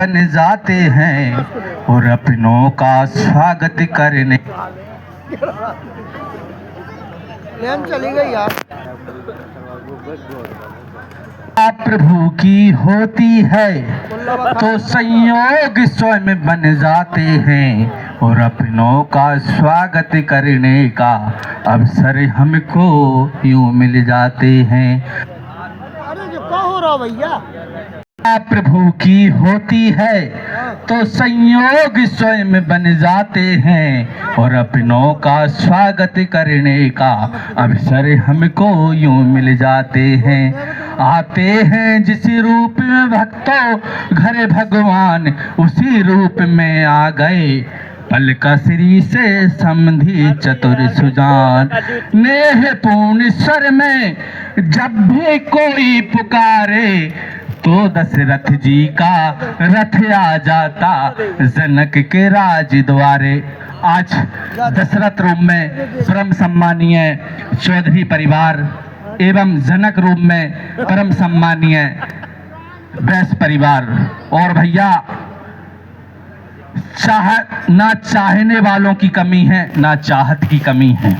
बन जाते हैं और अपनों का स्वागत करने। चली गई यार। प्रभु की होती है तो संयोग स्वयं बन जाते हैं और अपनों का स्वागत करने का अवसर हमको यूं मिल जाते हैं। अरे जो क्या हो रहा भैया? प्रभु की होती है तो संयोग स्वयं बन जाते हैं और अपनों का स्वागत करने का अवसर हमको यूं मिल जाते हैं। आते हैं जिस रूप में भक्तों घर भगवान उसी रूप में आ गए। पल कसरी से समधी चतुर सुजान नेह पूर्ण स्वर में जब भी कोई पुकारे तो दशरथ जी का रथ आ जाता जनक के राज द्वारे। आज दशरथ रूप में परम सम्मानीय चौधरी परिवार एवं जनक रूप में परम सम्मानीय बैस परिवार और भैया ना चाहने वालों की कमी है ना चाहत की कमी है।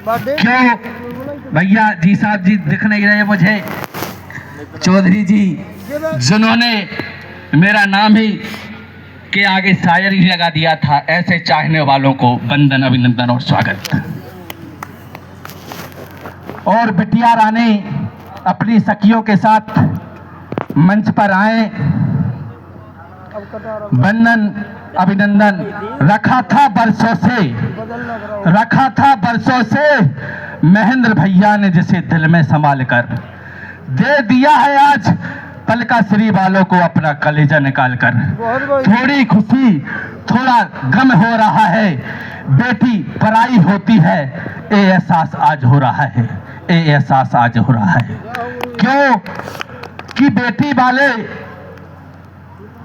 क्यों भैया जी साहब जी दिख नहीं रहे मुझे, चौधरी जी जिन्होंने मेरा नाम ही के आगे शायरी लगा दिया था। ऐसे चाहने वालों को वंदन अभिनंदन और स्वागत। और बिटिया रानी अपनी सखियों के साथ मंच पर आए। वंदन अभिनंदन रखा था बरसों से महेंद्र भैया ने जिसे दिल में संभाल कर दे दिया है आज पलका श्री वालों को अपना कलेजा निकाल कर। थोड़ी खुशी थोड़ा गम हो रहा है, बेटी पराई होती है ये एहसास आज हो रहा है, ये एहसास आज हो रहा है। क्यों कि बेटी वाले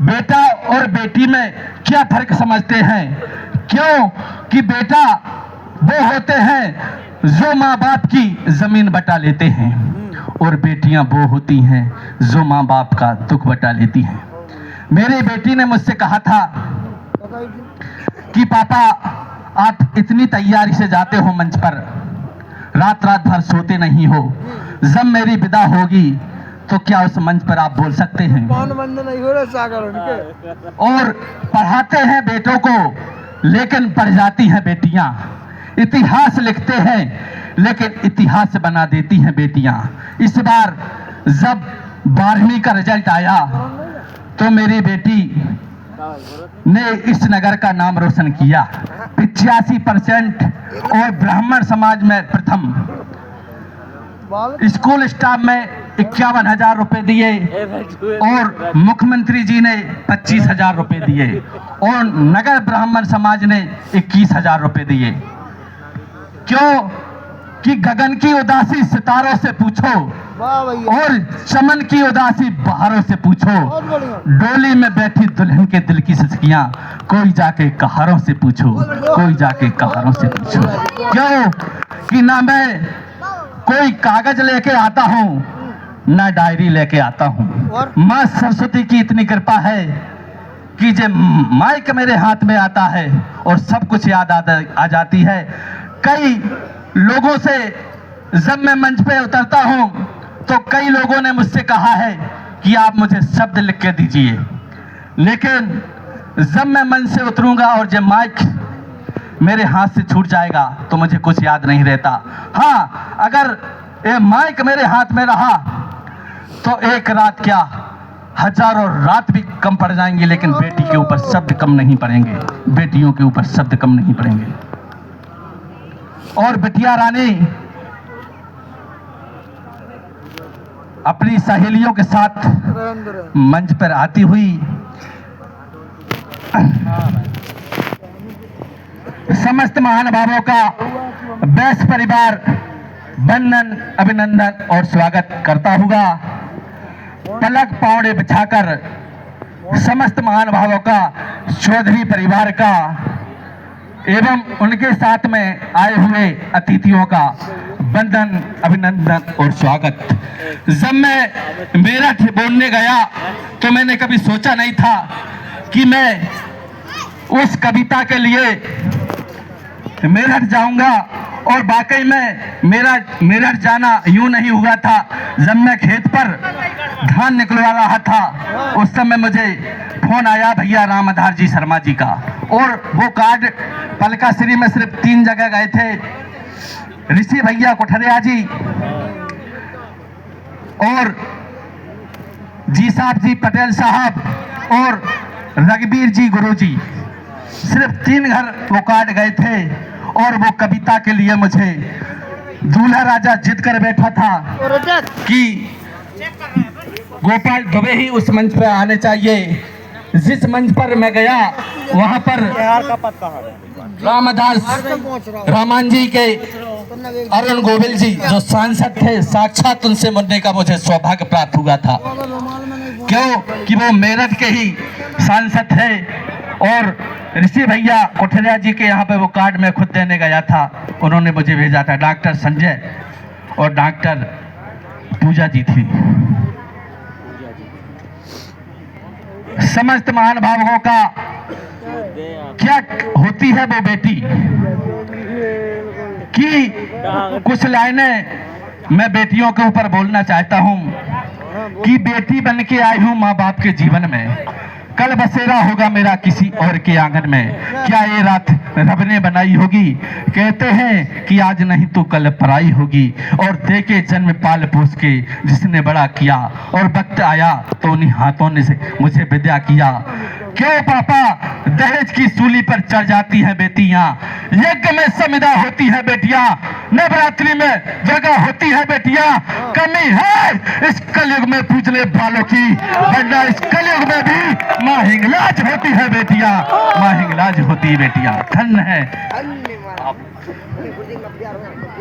बेटा और बेटी में क्या फर्क समझते हैं। क्यों कि बेटा वो होते हैं जो माँ बाप की जमीन बटा लेते हैं और बेटियां वो होती हैं जो माँ बाप का दुख बटा लेती हैं। मेरी बेटी ने मुझसे कहा था कि पापा आप इतनी तैयारी से जाते हो मंच पर, रात भर सोते नहीं हो, जब मेरी विदा होगी तो क्या उस मंच पर आप बोल सकते हैं। नहीं हो रहा सागर उनके। और पढ़ाते हैं बेटों को लेकिन पढ़ जाती हैं बेटियां। इतिहास लिखते हैं लेकिन इतिहास बना देती हैं बेटियां। इस बार जब 12वीं का रिजल्ट आया तो मेरी बेटी ने इस नगर का नाम रोशन किया। 85% और ब्राह्मण समाज में प्रथम। स्कूल स्टाफ में 51,000 रुपए दिए और मुख्यमंत्री जी ने 25,000 रुपए दिए और नगर ब्राह्मण समाज ने 21,000 रुपए दिए। क्यों कि गगन की उदासी सितारों से पूछो और चमन की उदासी बहारों से पूछो। डोली में बैठी दुल्हन के दिल की सिसकियां कोई जाके कहारों से पूछो, कोई जाके कहारों से पूछो। क्यों कि ना मैं कोई कागज लेके आता हूँ ना डायरी लेके आता हूँ। माँ सरस्वती की इतनी कृपा है कि जब माइक मेरे हाथ में आता है और सब कुछ याद आ जाती है। कई लोगों से जब मैं मंच पे उतरता हूँ तो कई लोगों ने मुझसे कहा है कि आप मुझे शब्द लिख के दीजिए, लेकिन जब मैं मंच से उतरूंगा और जब माइक मेरे हाथ से छूट जाएगा तो मुझे कुछ याद नहीं रहता। हाँ, अगर ये माइक मेरे हाथ में रहा तो एक रात क्या हजारों रात भी कम पड़ जाएंगी, लेकिन बेटी के ऊपर शब्द कम नहीं पड़ेंगे, बेटियों के ऊपर शब्द कम नहीं पड़ेंगे। और बिटिया रानी अपनी सहेलियों के साथ मंच पर आती हुई समस्त महानुभावों का बैस परिवार वंदन अभिनंदन और स्वागत करता हुआ पलक पावड़े बिछाकर समस्त महानुभावों का चौधरी परिवार का एवं उनके साथ में आए हुए अतिथियों का वंदन, अभिनंदन और स्वागत। जब मैं मेरठ बोलने गया तो मैंने कभी सोचा नहीं था कि मैं उस कविता के लिए मेरठ जाऊंगा, और वाकई में मेरा मेरठ जाना यूं नहीं हुआ था। जब मैं खेत पर धान निकलवा रहा था उस समय मुझे फोन आया भैया राम आधार जी शर्मा जी का, और वो कार्ड पलकाश्री में सिर्फ 3 जगह गए थे, ऋषि भैया कोठरिया जी और जी साहब जी पटेल साहब और रघुवीर जी गुरु जी, सिर्फ 3 घर वो कार्ड गए थे। और वो कविता के लिए मुझे दूल्हा राजा जिद कर बैठा था कि गोपाल दुबे ही उस मंच पर आने चाहिए। जिस मंच पर मैं गया वहां पर रामदास रामान जी के अरुण गोविल जी जो सांसद थे, साक्षात उनसे मिलने का मुझे सौभाग्य प्राप्त हुआ था। क्यों कि वो मेरठ के ही सांसद थे, और ऋषि भैया कोठरिया जी के यहाँ पे वो कार्ड मैं खुद देने गया था, उन्होंने मुझे भेजा था। डॉक्टर संजय और डॉक्टर पूजा जी थी। समस्त महानुभावों का क्या होती है वो बेटी कि कुछ लाइनें मैं बेटियों के ऊपर बोलना चाहता हूं कि बेटी बन के आई हूं माँ बाप के जीवन में, कल बसेरा होगा मेरा किसी और के आंगन में, क्या ये रात रब ने बनाई होगी, कहते हैं कि आज नहीं तो कल पराई होगी, और देके जन्म पाल पोस के जिसने बड़ा किया, और वक्त आया तो उन्हीं हाथों ने से मुझे विद्या किया। क्यों पापा दहेज की सूली पर चढ़ जाती हैं बेटियां, यज्ञ में समिधा होती है बेटियां, नवरात्रि में जगह होती है बेटियां, कमी है इस कलयुग में पूजने वालों की, वरना इस कलयुग में भी माँ हिंगलाज होती है बेटियां, माँ हिंगलाज होती है बेटियां। धन्य है।